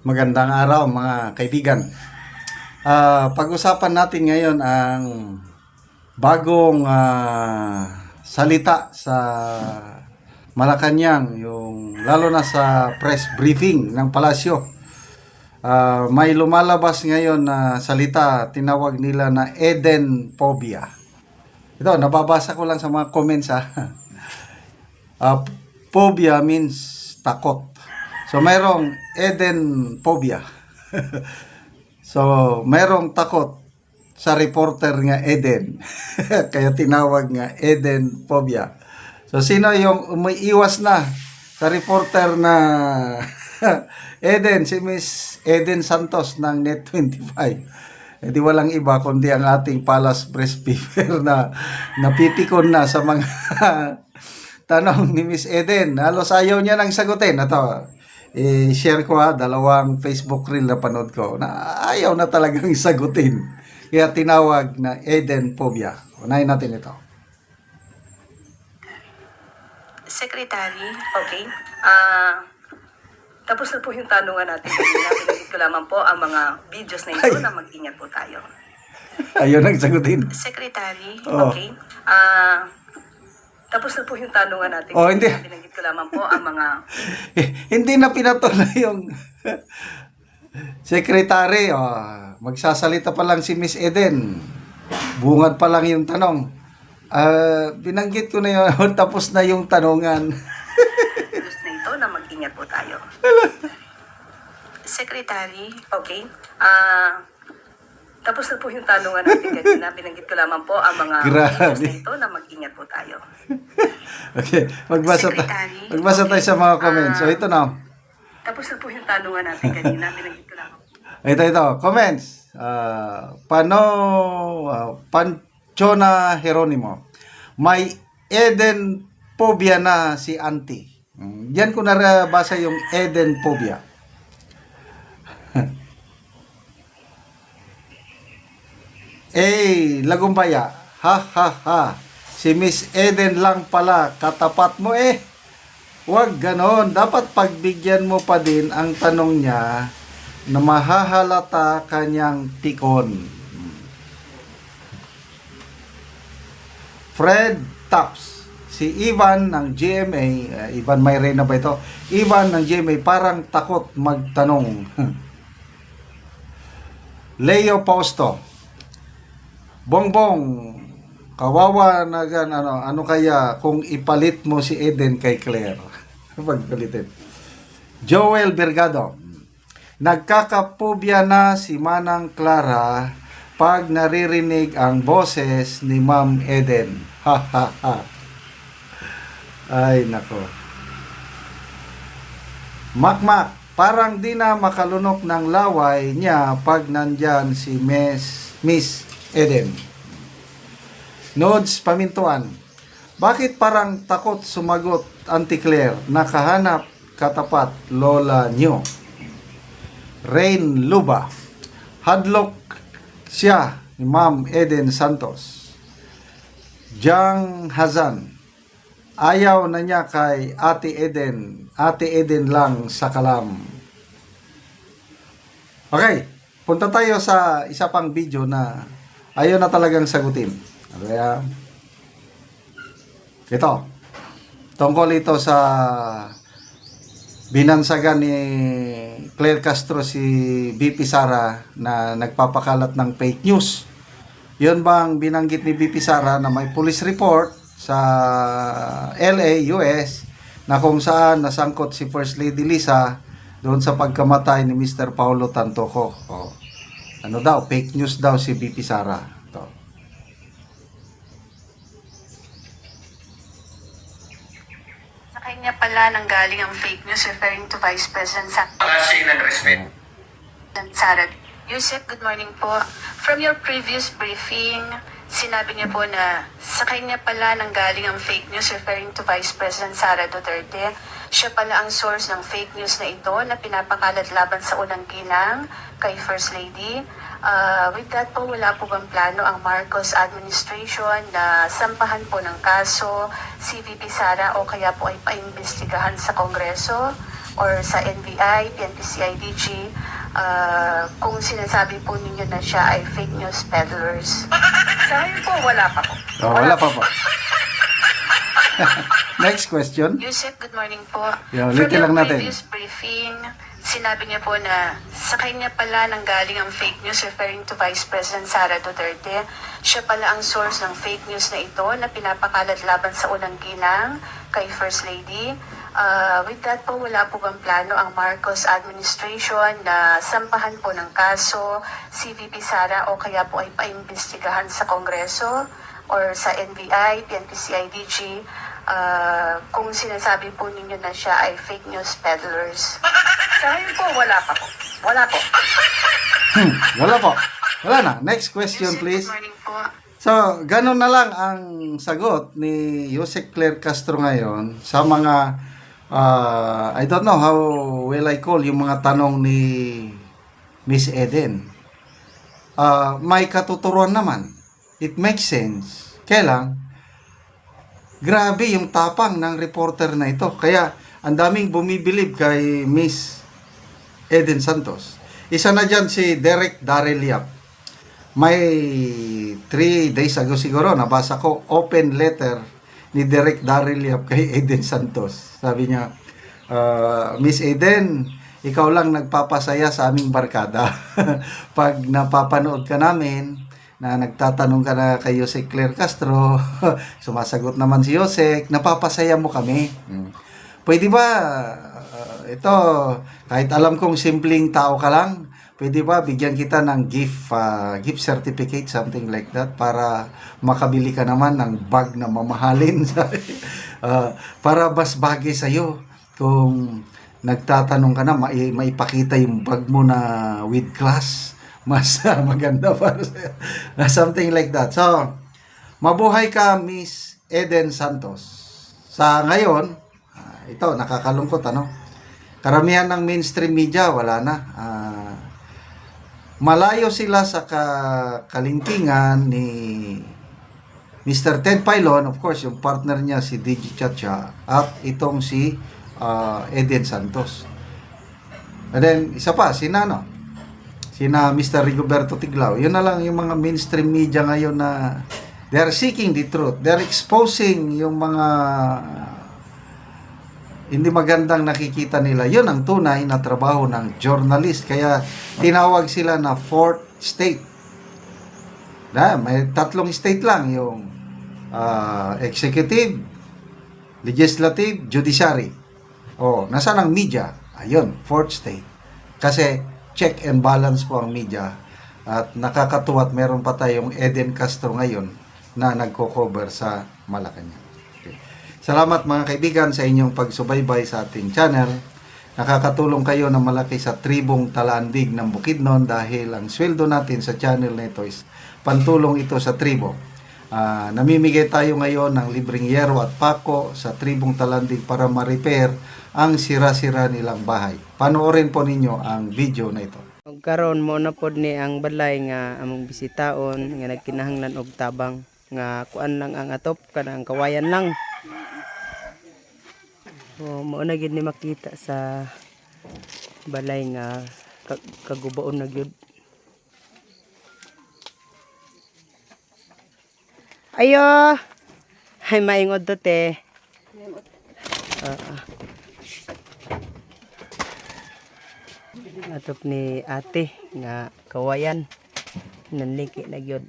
Magandang araw mga kaibigan. Pag-usapan natin ngayon ang bagong salita sa Malacanang, yung lalo na sa press briefing ng palasyo. May lumalabas ngayon na salita, tinawag nila na Eden phobia. Ito, nababasa ko lang sa mga comments phobia means takot. So, mayroong Eden phobia. So, mayroong takot sa reporter nga Eden. Kaya tinawag nga Eden phobia. So, sino yung umiiwas na sa reporter na Eden? Si Miss Eden Santos ng Net25. Di walang iba kundi ang ating Palace Press Paper na napipikon na sa mga tanong ni Miss Eden. Halos ayaw niya nang sagutin. Ito, i-share ko dalawang Facebook reel na panood ko na ayaw na talagang sagutin. Kaya tinawag na Eden phobia. Unahin natin ito. Secretary, okay. Tapos na po yung tanungan natin. Pinagit ko lamang po ang mga videos na ito na mag-ingat po tayo. Ayaw nang sagutin. Secretary, Oh. okay. Tapos na po yung tanungan natin. Oh, hindi. Pinagit ko lamang po ang mga... Hindi na pinatuloy yung secretary. Magsasalita pa lang si Miss Eden. Bungad pa lang yung tanong. Binanggit ko na yun. Tapos na yung tanungan. videos na ito na mag-ingat po tayo. Secretary, okay. Tapos na po yung tanungan natin kanina. Binanggit ko lamang po ang mga Grabe. videos na ito na mag-ingat po tayo. Okay. Magbasa Secretary, tayo sa mga comments. So, ito na. Tapos na po yung tanungan natin kanina. Binanggit ko lamang. Ito. Comments. Panchona Jeronimo. May Eden phobia na si auntie. Diyan ko nabasa yung Eden phobia. Lagumbaya. Ha. Si Miss Eden lang pala. Katapat mo Huwag ganon. Dapat pagbigyan mo pa din ang tanong niya na mahahalata kanyang tikon. Fred Taps. Si Ivan ng GMA, Ivan Mayrena ba ito? Ivan ng GMA parang takot magtanong. Leo Pausto. Bongbong, kawawa na ano kaya kung ipalit mo si Eden kay Claire? Pagpalitin. Joel Bergado. Nagkakapobya na si Manang Clara pag naririnig ang boses ni Ma'am Eden. Ay, nako. Makmak, parang di na makalunok ng laway niya pag nandyan si Miss Eden. Nodes Pamintuan. Bakit parang takot sumagot Auntie Claire? Nakahanap katapat lola nyo. Rain Luba. Hadlock siya ni Ma'am Eden Santos. Jang Hazan. Ayaw na niya kay Ate Eden. Ate Eden lang sa kalam. Okay. Punta tayo sa isa pang video na ayaw na talagang sagutin. Kaya, ito. Tungkol ito sa binansagan ni Claire Castro si BP Sara na nagpapakalat ng fake news. Yun bang binanggit ni BP Sara na may police report sa LA, US na kung saan nasangkot si First Lady Lisa doon sa pagkamatay ni Mr. Paulo Tantoco. Ano daw, fake news daw si BP Sara. Ito. Sa kanya pala nanggaling ang fake news referring to Vice President Sara. Yusek, good morning po. From your previous briefing, sinabi niya po na sa kanya pala nanggaling ang fake news referring to Vice President Sara Duterte. Siya pala ang source ng fake news na ito na pinapakalat laban sa unang ginang kay First Lady. With that po, wala po bang plano ang Marcos administration na sampahan po ng kaso si VP Sara o kaya po ay paimbestigahan sa Kongreso? or sa NBI, PNP, CIDG, kung sinasabi po ninyo na siya ay fake news peddlers? Sa ngayon po, wala pa po. Oh, wala pa po. Next question. Yusek, good morning po. Yeah, From ulitin your lang natin. previous briefing, sinabi niya po na sa kanya pala nanggaling ang fake news referring to Vice President Sara Duterte. Siya pala ang source ng fake news na ito na pinapakalat laban sa unang ginang kay First Lady. With that po, wala po bang plano ang Marcos administration na sampahan po ng kaso si VP Sara o kaya po ay paimbestigahan sa Kongreso or sa NBI, PNP, CIDG, kung sinasabi po ninyo na siya ay fake news peddlers? Sa ngayon po, wala pa po. Wala po. Wala po. Wala na. Next question, Yusek, please. good morning po. So, ganun na lang ang sagot ni Yusek Claire Castro ngayon sa mga I don't know how will I call yung mga tanong ni Miss Eden. May katuturuan naman. It makes sense. Kaya lang, grabe yung tapang ng reporter na ito. Kaya, ang daming bumibilib kay Miss Eden Santos. Isa na dyan si Derek Darrell Yap. May 3 days ago siguro, nabasa ko, open letter ni Derek Darrell Yap kay Eden Santos. Sabi niya, Miss Eden, ikaw lang nagpapasaya sa aming barkada. Pag napapanood ka namin, na nagtatanong ka na kay Yusek Claire Castro, sumasagot naman si Yusek, napapasaya mo kami. Pwede ba, ito, kahit alam kong simpleng tao ka lang, pwede ba bigyan kita ng gift certificate, something like that, para makabili ka naman ng bag na mamahalin. Para mas bagay sa'yo. Kung nagtatanong ka na, maipakita yung bag mo na with class. Mas maganda para sa'yo. Something like that. So, mabuhay ka, Miss Eden Santos. Sa ngayon, ito, nakakalungkot, ano? Karamihan ng mainstream media, wala na. Malayo sila sa kalingkingan ni Mr. Ted Filon, of course, yung partner niya si DJ Chacha, at itong si Eden Santos. And then, isa pa, sina Mr. Rigoberto Tiglao. Yun na lang yung mga mainstream media ngayon na they're seeking the truth. They're exposing yung mga hindi magandang nakikita nila. Yun ang tunay na trabaho ng journalist. Kaya tinawag sila na fourth state. May 3 state lang. Yung executive, legislative, judiciary. Nasaan ang media? Ayun, fourth state. Kasi check and balance po ang media. At nakakatuwa at meron pa tayong Eden Castro ngayon na nagko-cover sa Malacanang. Okay. Salamat mga kaibigan sa inyong pagsubaybay sa ating channel. Nakakatulong kayo na malaki sa tribong Talaandig ng Bukidnon dahil ang sweldo natin sa channel na ito is pantulong ito sa tribo. Namimigay tayo ngayon ng libreng yero at pako sa tribong Talandig para ma-repair ang sira-sira nilang bahay. Panoorin po ninyo ang video na ito. Karon mo na pod ni ang balay nga among bisitaon nga nagkinahanglan og tabang nga kuan lang ang atop kanang kawayan lang. Mao na gid ni makita sa balay nga kagubaon na gyud. Ayo. Hay maingod to te. Atop ni ate nga kawayan nanliki na gyud.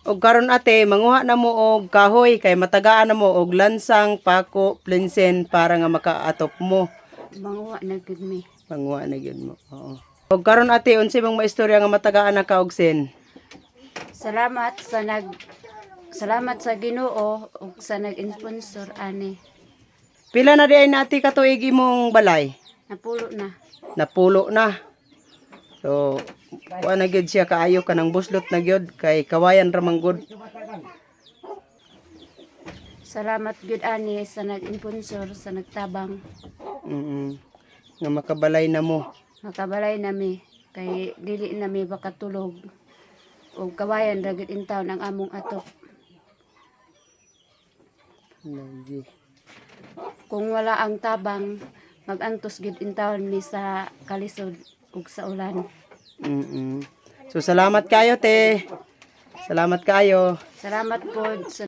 Og karon ate manguha na mo og kahoy kay matagaan na mo og lansang, pako, plinsen para nga makaatop mo. Manguha na gud mi. Manguha na gyud mo. Oo. Og karon ate unsa bang maistorya nga matagaan na ka og sen? Salamat sa Ginoo ug sa nag-sponsor ani. Pila na di ay nati katuig imong balay? Napulo na. Napulo na. So kuan na gyud siya kaayo kanang buslot na gyud kay kawayan ra man gud. Salamat gyud ani sa nag-sponsor sa nagtabang. Nga makabalay na mo. Makabalay nami kay dili nami makatulog. Og kawayan ra gyud intaw ang among atok. Lagi. Kung wala ang tabang, magantos gid intawon mi sa kalisod ug sa ulan. So salamat kayo te. Salamat kayo. Salamat po sa